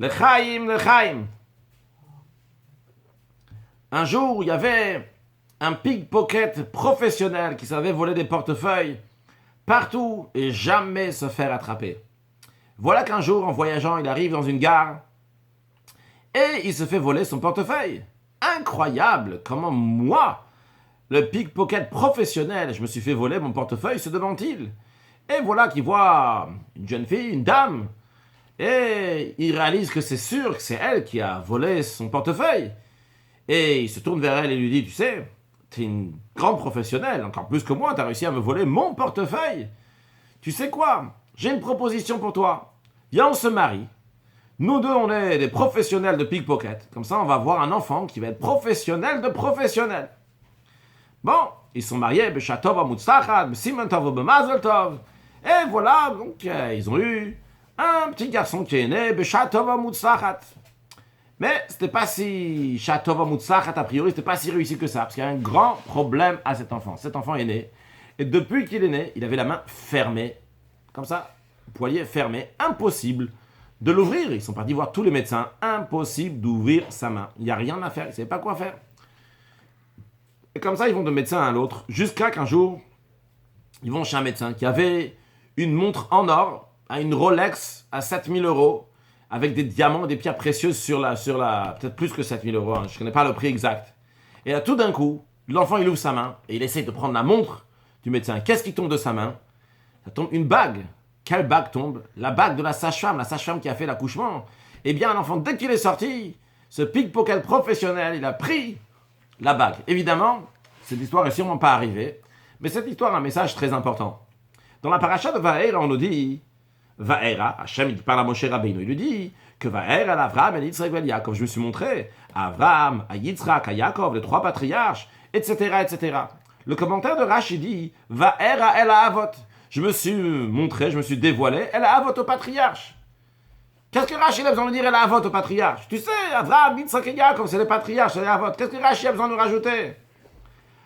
L'chaim, l'chaim. Un jour, il y avait un pickpocket professionnel qui savait voler des portefeuilles partout et jamais se faire attraper. Voilà qu'un jour, en voyageant, il arrive dans une gare et il se fait voler son portefeuille. Incroyable! Comment moi, le pickpocket professionnel, je me suis fait voler mon portefeuille, se demande-t-il? Et voilà qu'il voit une jeune fille, une dame, et il réalise que c'est sûr que c'est elle qui a volé son portefeuille. Et il se tourne vers elle et lui dit, tu sais, t'es une grande professionnelle, encore plus que moi, t'as réussi à me voler mon portefeuille. Tu sais quoi? J'ai une proposition pour toi. Viens, on se marie. Nous deux, on est des professionnels de pickpocket. Comme ça, on va avoir un enfant qui va être professionnel de professionnel. Bon, ils sont mariés, Beshatov Amutsachat, Simon Tov Bemazel Tov. Et voilà, donc ils ont eu un petit garçon qui est né, Beshatov Amutsachat. Mais c'était pas si Shatov Amutsachat, a priori, c'était pas si réussi que ça, parce qu'il y a un grand problème à cet enfant. Cet enfant est né, et depuis qu'il est né, il avait la main fermée, comme ça, poignet fermé, impossible de l'ouvrir. Ils sont partis voir tous les médecins, impossible d'ouvrir sa main. Il n'y a rien à faire, ils ne savaient pas quoi faire. Et comme ça, ils vont de médecin à l'autre, jusqu'à qu'un jour, ils vont chez un médecin qui avait une montre en or, à une Rolex à 7000 €, avec des diamants et des pierres précieuses sur la peut-être plus que 7000 €, hein, je ne connais pas le prix exact. Et là, tout d'un coup, l'enfant, il ouvre sa main, et il essaye de prendre la montre du médecin. Qu'est-ce qui tombe de sa main? Ça tombe une bague. Quelle bague tombe? La bague de la sage-femme qui a fait l'accouchement. Eh bien, l'enfant, dès qu'il est sorti, ce pickpocket professionnel, il a pris la bague. Évidemment, cette histoire n'est sûrement pas arrivée, mais cette histoire a un message très important. Dans la paracha de Vaera, on nous dit, Vaera, Hachem, il parle à Moshe Rabbeinu, il lui dit que Vaera, à Avraham, à Yitzhak et à Yaakov, je me suis montré à Avraham, à Yitzhak, à Yaakov, les trois patriarches, etc., etc. Le commentaire de Rashi dit, Vaera el Avot. Je me suis montré, je me suis dévoilé, el Avot au patriarche. Qu'est-ce que Rashi a besoin de dire el Avot au patriarche? Tu sais, Avraham, Yitzhak et Yaakov, c'est les patriarches, c'est les Avot. Qu'est-ce que Rashi a besoin de rajouter?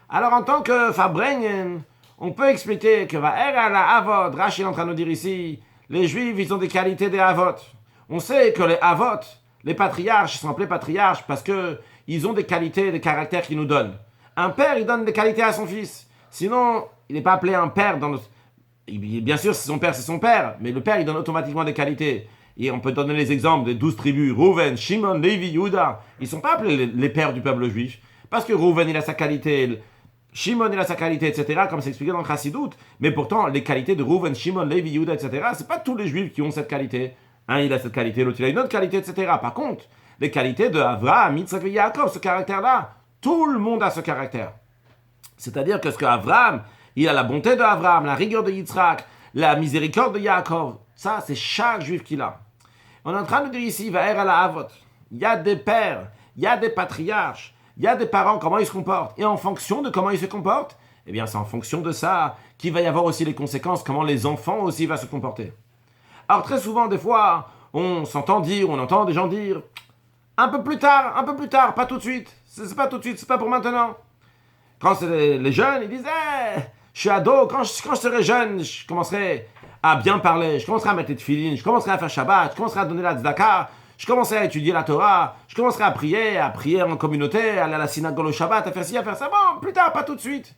Alors, en tant que Fabrengen, on peut expliquer que Vaera el Avot, Rashi est en train de nous dire ici, les Juifs, ils ont des qualités des Avot. On sait que les Avot, les patriarches, ils sont appelés patriarches parce qu'ils ont des qualités, des caractères qu'ils nous donnent. Un père, il donne des qualités à son fils. Sinon, il n'est pas appelé un père dans notre... Bien sûr, c'est son père, mais le père, il donne automatiquement des qualités. Et on peut donner les exemples des 12 tribus, Rouven, Shimon, Lévi, Yehuda. Ils ne sont pas appelés les pères du peuple juif. Parce que Rouven, il a sa qualité, Shimon, il a sa qualité, etc., comme c'est expliqué dans le Chassidout. Mais pourtant, les qualités de Rouven, Shimon, Lévi, Yehuda, etc., c'est pas tous les juifs qui ont cette qualité. Un, il a cette qualité, l'autre, il a une autre qualité, etc. Par contre, les qualités de Avraham, Yitzhak et Yaakov, ce caractère-là, tout le monde a ce caractère. C'est-à-dire que ce que Avraham, il a la bonté de Avraham, la rigueur de Yitzhak, la miséricorde de Yaakov. Ça, c'est chaque juif qui l'a. On est en train de dire ici, Vaer à la Avot. Il y a des pères, il y a des patriarches, il y a des parents, comment ils se comportent. Et en fonction de comment ils se comportent, eh bien, c'est en fonction de ça qu'il va y avoir aussi les conséquences, comment les enfants aussi vont se comporter. Alors, très souvent, des fois, on s'entend dire, on entend des gens dire, un peu plus tard, pas tout de suite. C'est pas tout de suite, c'est pas pour maintenant. Quand c'est les jeunes, ils disent, je suis ado, quand je serai jeune, je commencerai à bien parler, je commencerai à mettre les tefilines, je commencerai à faire Shabbat, je commencerai à donner la tzedaka, je commencerai à étudier la Torah, je commencerai à prier en communauté, à aller à la synagogue au Shabbat, à faire ci, à faire ça. Bon, plus tard, pas tout de suite.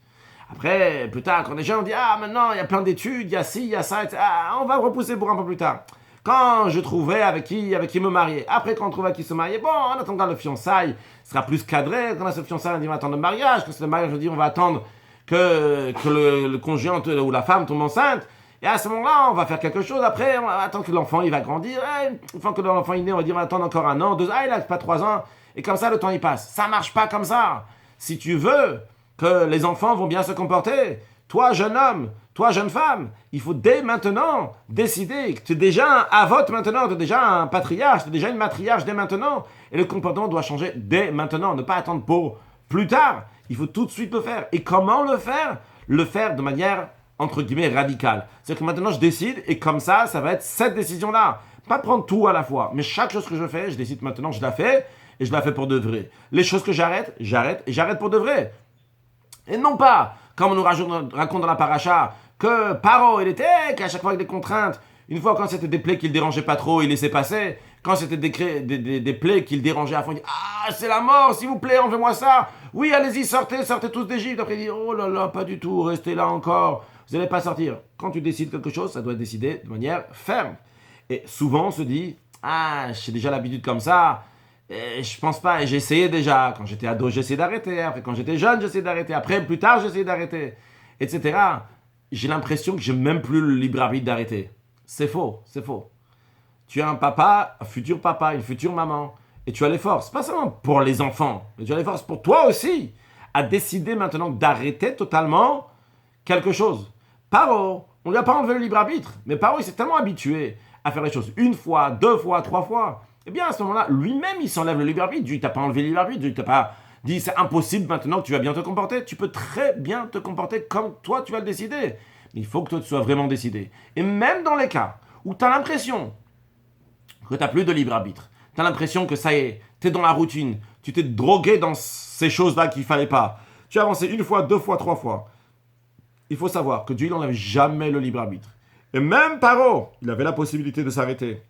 Après, plus tard, quand les gens disent, maintenant, il y a plein d'études, il y a ci, il y a ça, etc. On va repousser pour un peu plus tard. Quand je trouvais avec qui me marier. Après, quand on trouve avec qui se marier, bon, en attendant le fiançailles sera plus cadré. Quand on a ce fiançailles, on dit, on va attendre le mariage. Quand c'est le mariage, on dit, on va attendre que le conjoint ou la femme tombe enceinte. Et à ce moment-là, on va faire quelque chose. Après, on va attendre que l'enfant il va grandir. Une fois que l'enfant est né, on va dire, on va attendre encore 1 an, 2 ans. Il n'a pas 3 ans. Et comme ça, le temps il passe. Ça marche pas comme ça. Si tu veux que les enfants vont bien se comporter, toi, jeune homme, toi, jeune femme, il faut dès maintenant décider que tu es déjà un avote maintenant, tu es déjà un patriarche, tu es déjà une matriarche dès maintenant. Et le comportement doit changer dès maintenant, ne pas attendre pour plus tard. Il faut tout de suite le faire. Et comment le faire? Le faire de manière, entre guillemets, radicale. C'est-à-dire que maintenant, je décide et comme ça va être cette décision-là. Pas prendre tout à la fois. Mais chaque chose que je fais, je décide maintenant, je la fais et je la fais pour de vrai. Les choses que j'arrête et j'arrête pour de vrai. Et non pas, comme on nous raconte dans la paracha, que Paro, il était qu'à chaque fois avec des contraintes, une fois quand c'était des plaies qui le dérangeaient pas trop, il laissait passer, Quand c'était des plaies qui le dérangeaient à fond, il dit ah, c'est la mort, s'il vous plaît, enlevez-moi ça. Oui, allez-y, sortez tous d'Égypte. Après, il dit oh là là, pas du tout, restez là encore. Vous n'allez pas sortir. Quand tu décides quelque chose, ça doit être décidé de manière ferme. Et souvent, on se dit ah, j'ai déjà l'habitude comme ça. Et je pense pas, et j'ai essayé déjà. Quand j'étais ado, j'ai essayé d'arrêter. Après, quand j'étais jeune, j'ai essayé d'arrêter. Après, plus tard, j'ai essayé d'arrêter. Etc. J'ai l'impression que j'ai même plus le libre arbitre d'arrêter. C'est faux, c'est faux. Tu as un papa, un futur papa, une future maman. Et tu as les forces, pas seulement pour les enfants, mais tu as les forces pour toi aussi, à décider maintenant d'arrêter totalement quelque chose. Paro, on ne lui a pas enlevé le libre arbitre, mais Paro, il s'est tellement habitué à faire les choses une fois, deux fois, trois fois. Eh bien, à ce moment-là, lui-même, il s'enlève le libre arbitre. Dieu ne t'a pas enlevé le libre arbitre. Dieu ne t'a pas dit c'est impossible maintenant que tu vas bien te comporter. Tu peux très bien te comporter comme toi, tu vas le décider. Mais il faut que toi, tu sois vraiment décidé. Et même dans les cas où tu as l'impression que tu n'as plus de libre arbitre, tu as l'impression que ça y est, tu es dans la routine, tu t'es drogué dans ces choses-là qu'il ne fallait pas. Tu as avancé une fois, deux fois, trois fois. Il faut savoir que Dieu n'enlève jamais le libre arbitre. Et même Paro, il avait la possibilité de s'arrêter,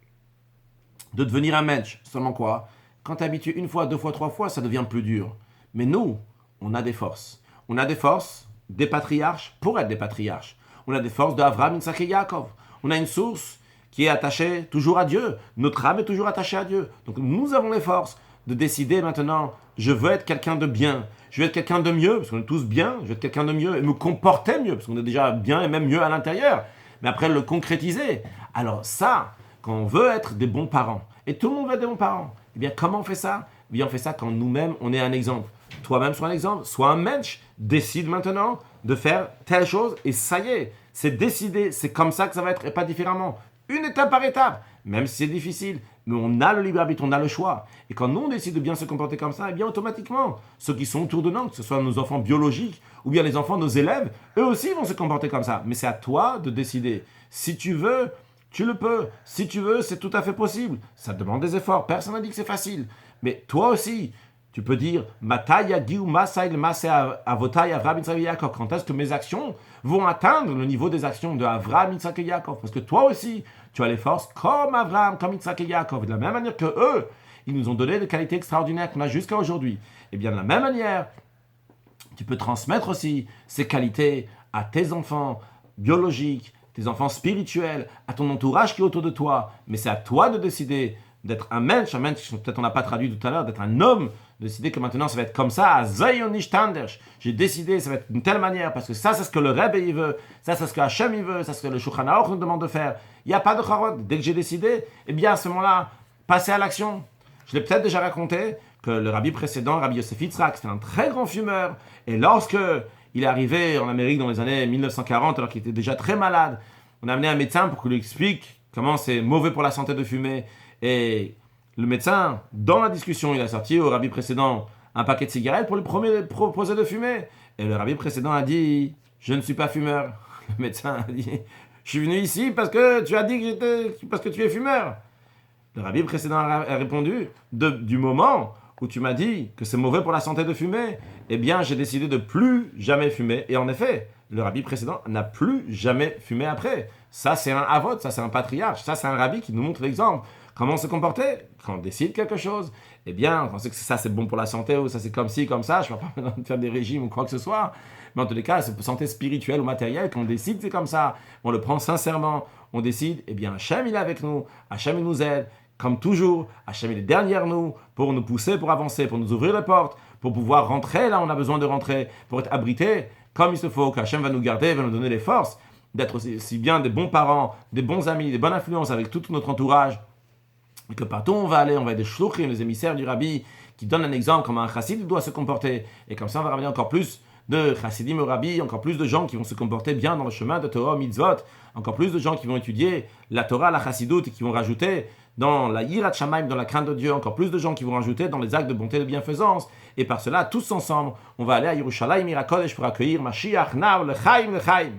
de devenir un mensch. Seulement quoi? Quand tu es habitué une fois, deux fois, trois fois, ça devient plus dur. Mais nous, on a des forces. On a des forces des patriarches pour être des patriarches. On a des forces d'Avraham, Yitzhak et Yaakov. On a une source qui est attachée toujours à Dieu. Notre âme est toujours attachée à Dieu. Donc nous avons les forces de décider maintenant, je veux être quelqu'un de bien. Je veux être quelqu'un de mieux, parce qu'on est tous bien. Je veux être quelqu'un de mieux et me comporter mieux, parce qu'on est déjà bien et même mieux à l'intérieur. Mais après, le concrétiser. Alors ça, quand on veut être des bons parents, et tout le monde veut être des bons parents, eh bien, comment on fait ça? Eh bien, on fait ça quand nous-mêmes, on est un exemple. Toi-même, sois un exemple, sois un mensch. Décide maintenant de faire telle chose, et ça y est, c'est décidé, c'est comme ça que ça va être, et pas différemment. Une étape par étape, même si c'est difficile, mais on a le libre arbitre, on a le choix. Et quand nous, on décide de bien se comporter comme ça, eh bien, automatiquement, ceux qui sont autour de nous, que ce soit nos enfants biologiques, ou bien les enfants, nos élèves, eux aussi vont se comporter comme ça. Mais c'est à toi de décider. Si tu veux, tu le peux. Si tu veux, c'est tout à fait possible. Ça demande des efforts. Personne n'a dit que c'est facile. Mais toi aussi, tu peux dire quand est-ce que mes actions vont atteindre le niveau des actions de Avraham, Yitzhak et Yaakov? Parce que toi aussi, tu as les forces comme Avraham, comme Yitzhak et Yaakov. De la même manière que eux, ils nous ont donné des qualités extraordinaires qu'on a jusqu'à aujourd'hui. Et bien de la même manière, tu peux transmettre aussi ces qualités à tes enfants biologiques, tes enfants spirituels, à ton entourage qui est autour de toi. Mais c'est à toi de décider d'être un mensch, peut-être on n'a pas traduit tout à l'heure, d'être un homme, de décider que maintenant ça va être comme ça, j'ai décidé, ça va être d'une telle manière, parce que ça c'est ce que le Rebbe il veut, ça c'est ce que Hachem il veut, ça c'est ce que le Shulchan Aruch nous demande de faire. Il n'y a pas de charot. Dès que j'ai décidé, eh bien à ce moment-là, passer à l'action. Je l'ai peut-être déjà raconté que le rabbi précédent, Rabbi Yosef Yitzhak, c'était un très grand fumeur, et lorsque il est arrivé en Amérique dans les années 1940, alors qu'il était déjà très malade, on a amené un médecin pour qu'il lui explique comment c'est mauvais pour la santé de fumer. Et le médecin, dans la discussion, il a sorti au rabbi précédent un paquet de cigarettes pour lui proposer de fumer. Et le rabbi précédent a dit « Je ne suis pas fumeur ». Le médecin a dit « Je suis venu ici parce que tu as dit parce que tu es fumeur ». Le rabbi précédent a répondu « Du moment où tu m'as dit que c'est mauvais pour la santé de fumer, eh bien j'ai décidé de plus jamais fumer. » Et en effet, le rabbi précédent n'a plus jamais fumé après. Ça c'est un avot, ça c'est un patriarche, ça c'est un rabbi qui nous montre l'exemple. Comment se comporter quand on décide quelque chose? Eh bien, quand on sait que ça c'est bon pour la santé, ou ça c'est comme ci, comme ça, je ne parle pas de faire des régimes ou quoi que ce soit, mais en tous les cas, c'est pour santé spirituelle ou matérielle, quand on décide c'est comme ça, on le prend sincèrement, on décide, eh bien Hachem il est avec nous, Hachem il nous aide, comme toujours, Hachem il est derrière nous, pour nous pousser, pour avancer, pour nous ouvrir les portes, pour pouvoir rentrer là où on a besoin de rentrer, pour être abrité comme il se faut, qu'Hachem va nous garder, va nous donner les forces, d'être aussi bien des bons parents, des bons amis, des bonnes influences avec tout notre entourage, et que partout où on va aller, on va être des shluchim, les émissaires du rabbi, qui donnent un exemple comment un chassid doit se comporter. Et comme ça, on va ramener encore plus de chassidim au rabbi, encore plus de gens qui vont se comporter bien dans le chemin de Torah, mitzvot, encore plus de gens qui vont étudier la Torah, la chassidoute, et qui vont rajouter dans la yirat shamayim, dans la crainte de Dieu, encore plus de gens qui vont rajouter dans les actes de bonté et de bienfaisance. Et par cela, tous ensemble, on va aller à Yerushalayim, Irakodesh, pour accueillir Mashiach, Nav, Lechaim, Lechaim.